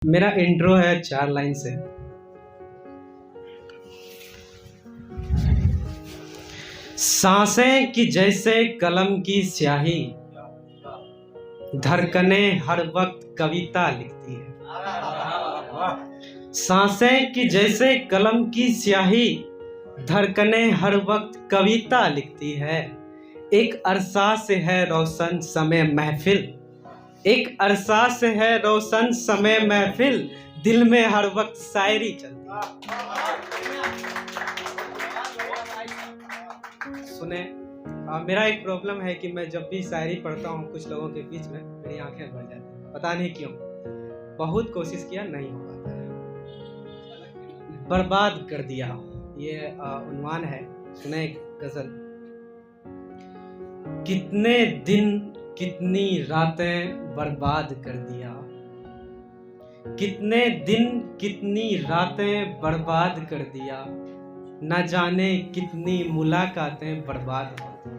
मेरा इंट्रो है 4 लाइन से। सांसें की जैसे कलम की स्याही, धड़कनें हर वक्त कविता लिखती है। सांसें की जैसे कलम की स्याही, धड़कनें हर वक्त कविता लिखती है। एक अरसा से है रोशन समय महफिल, एक अरसा से है रोशन समय महफिल, दिल में हर वक्त शायरी चलती है। सुने, मेरा एक प्रॉब्लम है कि मैं जब भी शायरी पढ़ता हूँ कुछ लोगों के बीच में मेरी आंखें भर जाती हैं, पता नहीं क्यों। बहुत कोशिश किया, नहीं हो पाता है। बर्बाद कर दिया, ये उन्वान है। सुने एक गजल। कितने दिन कितनी रातें बर्बाद कर दिया, कितने दिन कितनी रातें बर्बाद कर दिया, न जाने कितनी मुलाकातें बर्बाद हो दी।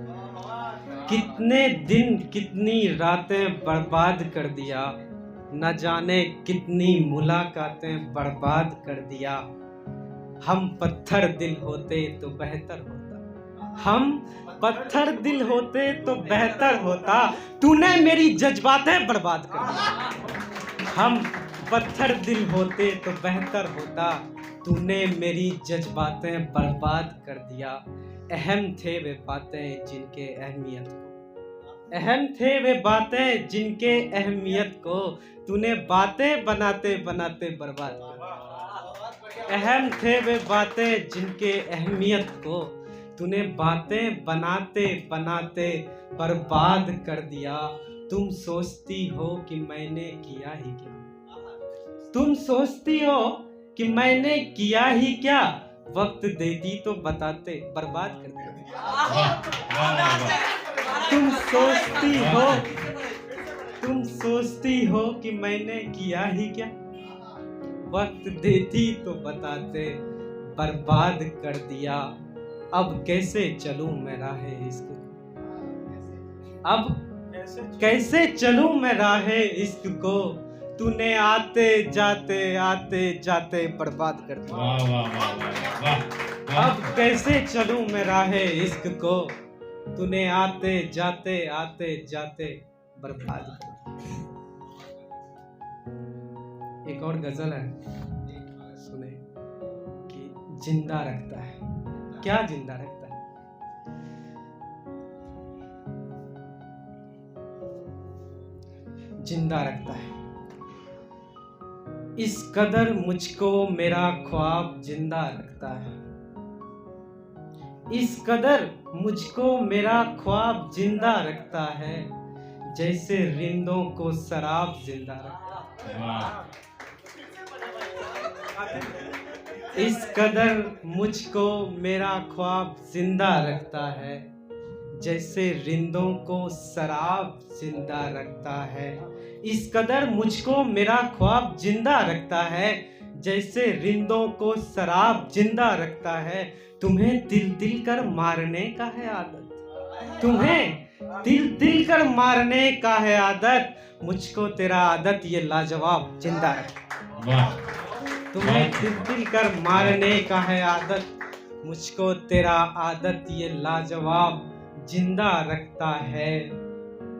कितने दिन कितनी रातें बर्बाद कर दिया, न जाने कितनी मुलाकातें बर्बाद कर दिया। हम पत्थर दिल होते तो बेहतर होता, हम पत्थर दिल होते तो बेहतर होता, तूने मेरी जज्बातें बर्बाद कर दी। हम पत्थर दिल होते तो बेहतर होता, तूने मेरी जज्बातें बर्बाद कर दिया। अहम थे वे बातें जिनके अहमियत को, अहम थे वे बातें जिनके अहमियत को, तूने बातें बनाते बनाते बर्बाद कर दिया। अहम थे वे बातें जिनके अहमियत को, तूने बातें बनाते बनाते बर्बाद कर दिया। तुम सोचती हो कि मैंने किया ही क्या, तुम सोचती हो कि मैंने किया ही क्या, वक्त देती तो बताते, बर्बाद कर दिया। तुम सोचती हो, तुम सोचती हो कि मैंने किया ही क्या, वक्त देती तो बताते, बर्बाद कर दिया। अब कैसे चलूं मैं राहे इश्क, अब कैसे चलूं मैं राहे इश्क को, तूने आते जाते बर्बाद कर दिया। वाह वाह वाह वाह। अब कैसे चलूं मैं राहे इश्क को, तूने आते जाते बर्बाद कर दिया। एक और गजल है, सुने कि जिंदा रखता है। क्या जिंदा रखता है? जिंदा रखता है। इस कदर मुझको मेरा ख्वाब जिंदा रखता है, इस कदर मुझको मेरा ख्वाब जिंदा रखता है, जैसे रिंदों को शराब जिंदा रखता है। इस कदर मुझको मेरा ख्वाब जिंदा रखता है, जैसे रिंदों को शराब जिंदा रखता है। इस कदर मुझको मेरा ख्वाब जिंदा रखता है, जैसे रिंदों को शराब जिंदा रखता है। तुम्हें दिल दिल कर मारने का है आदत, तुम्हें दिल दिल कर मारने का है आदत, मुझको तेरा आदत ये लाजवाब जिंदा रखता है। तुम्हें दिल दिल कर मारने का है आदत, मुझको तेरा आदत ये लाजवाब जिंदा रखता है।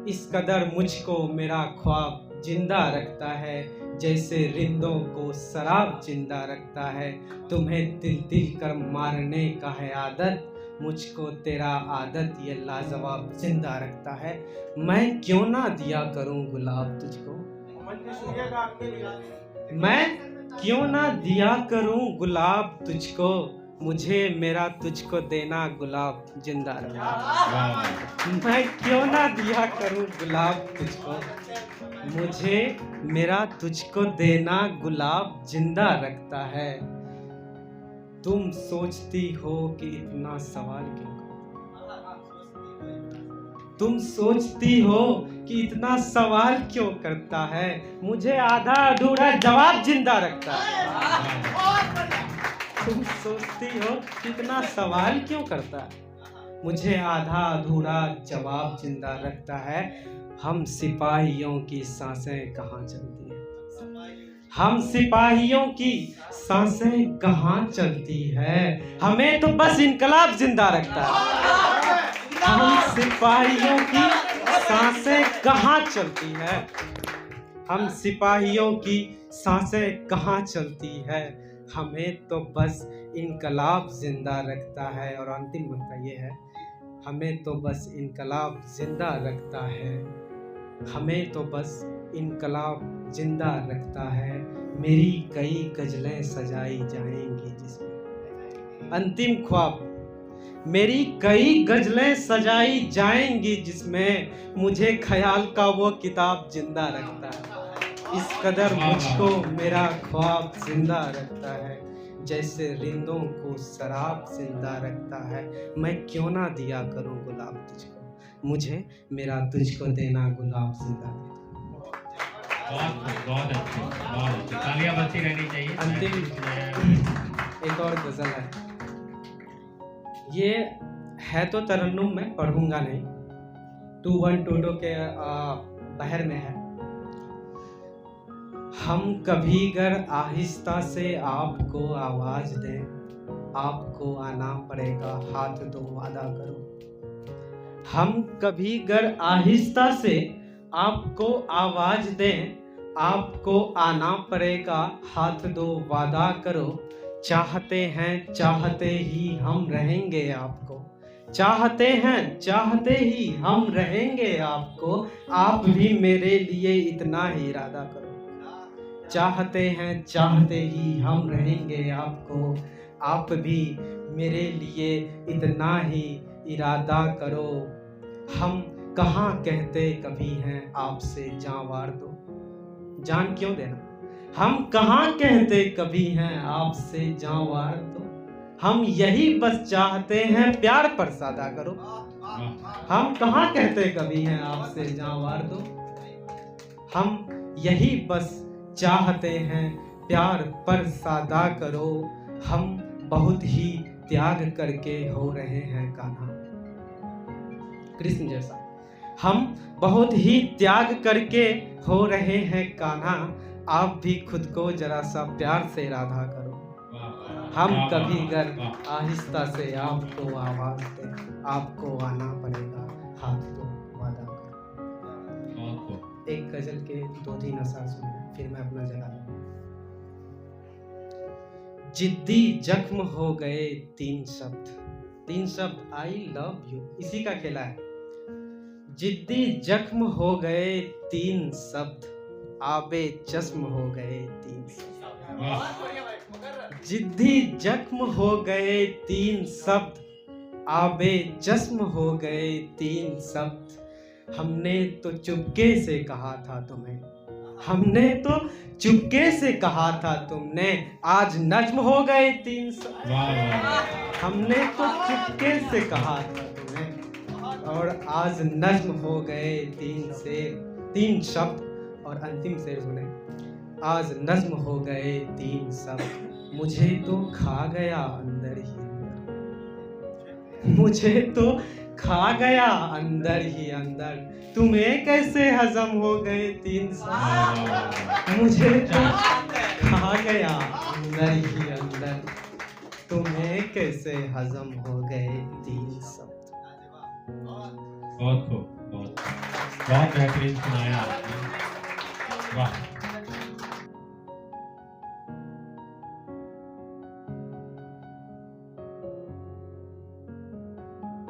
इस कदर मुझको मेरा ख्वाब जिंदा रखता है, जैसे रिंदों को शराब जिंदा रखता है। तुम्हें दिल दिल कर मारने का है आदत, मुझको तेरा आदत ये लाजवाब जिंदा रखता है। मैं क्यों ना दिया करूं गुलाब तुझको, मैं क्यों ना दिया करूं गुलाब तुझको, मुझे मेरा तुझको देना गुलाब जिंदा रखता। मैं क्यों ना दिया करूं गुलाब तुझको, मुझे मेरा तुझको देना गुलाब जिंदा रखता है। तुम सोचती हो कि इतना सवाल क्यों, तुम सोचती हो कि इतना सवाल क्यों करता है, मुझे आधा अधूरा जवाब जिंदा रखता है। तुम सोचती हो कि इतना सवाल क्यों करता है, मुझे आधा अधूरा जवाब जिंदा रखता है। हम सिपाहियों की सांसें कहाँ चलती हैं, हम सिपाहियों की सांसें कहाँ चलती है, हमें तो बस इनकलाब जिंदा रखता है। हम सिपाहियों की सांसें कहाँ चलती है, हम सिपाहियों की सांसें कहाँ चलती है, हमें तो बस इनकलाब जिंदा रखता है। और अंतिम मंत्र ये है, हमें तो बस इनकलाब जिंदा रखता है, हमें तो बस इनकलाब जिंदा रखता है। मेरी कई गजलें सजाई जाएंगी जिसमें, अंतिम ख्वाब, मेरी कई गजलें सजाई जाएंगी जिसमें मुझे ख्याल का वो किताब जिंदा रखता है। इस कदर मुझको मेरा ख्वाब जिंदा रखता है, जैसे रिंदों को शराब जिंदा रखता है। मैं क्यों ना दिया करूं गुलाब तुझको, मुझे मेरा तुझको देना गुलाब जिंदा दे। बहुत अच्छे, तालियां बजती रहनी चाहिए। अंतिम एक और गजल है, ये है तो तरन्नुम, मैं पढ़ूंगा नहीं, 2122 के बहर में है। हम कभी गर आहिस्ता से आपको आवाज दें, आपको आना पड़ेगा, हाथ दो वादा करो। हम कभी गर आहिस्ता से आपको आवाज दें, आपको आना पड़ेगा, हाथ दो वादा करो। चाहते हैं चाहते ही हम रहेंगे आपको, चाहते हैं चाहते ही हम रहेंगे आपको, आप भी मेरे लिए इतना ही इरादा करो। चाहते हैं चाहते ही हम रहेंगे आपको, आप भी मेरे लिए इतना ही इरादा करो। हम कहाँ कहते कभी हैं आपसे जान वार दो, जान क्यों देना, हम कहाँ कहते कभी हैं आपसे जान वार दो। हम यही बस चाहते हैं प्यार पर सादा करो, हम कहाँ कहते कभी हैं आपसे जान वार दो। हम यही बस चाहते हैं प्यार पर सादा करो। हम बहुत ही त्याग करके हो रहे हैं कान्हा, कृष्ण जैसा। हम बहुत ही त्याग करके हो रहे हैं कान्हा, आप भी खुद को जरा सा प्यार से राधा करो। हम कभी गर आहिस्ता से आपको आवाज दें, आपको आना पड़ेगा, हाथ दो वादा करो। एक गजल के 2-3 अशार सुने, फिर मैं अपना जगा लूंगा। जिद्दी जख्म हो गए 3 शब्द, 3 शब्द आई लव यू, इसी का खेला है। जिद्दी जख्म हो गए 3 शब्द, आबे चश्म हो गए 3 शब्द। जिद्दी जख्म हो गए 3 शब्द, आबे चश्म हो गए 3 शब्द। हमने तो चुपके से कहा था तुम्हें, हमने तो चुपके से कहा था तुमने, आज नज्म हो गए 3 शब्द। हमने तो चुपके से कहा था तुम्हें, और आज नज्म हो गए 3 शब्द। और अंतिम शेर सुने, आज नज्म हो गए 3 शब्द, मुझे तो खा गया अंदर ही अंदर, मुझे तो खा गया अंदर ही अंदर। तुम्हें कैसे हजम हो गए 3 शब्द, मुझे तो खा गया अंदर ही अंदर, तुम्हें कैसे हजम हो गए 3 शब्द। बहुत खूब, बहुत बेहतरीन सुनाया आपने, वाह।